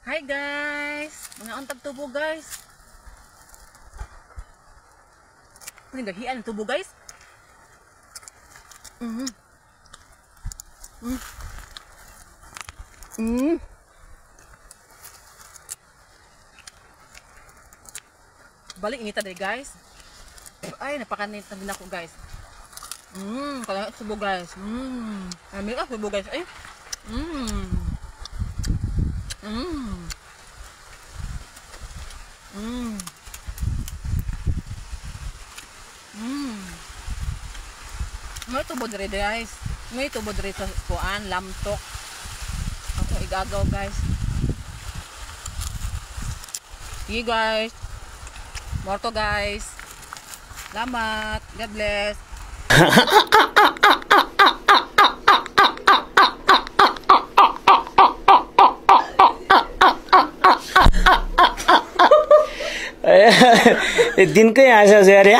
Hi guys! Mga untag tubo guys. Ano gahian tubo guys? Balik inita deh guys. Ay napakanit na din ako guys. Kaya tubo guys. Ambil tubo guys. Ay. May tubo dire guys. May tubo dire sa kuan, lamtok. Ako igagaw guys. Sige guys. Morto guys. Salamat. God bless. दिन कै हाँस्यो अरे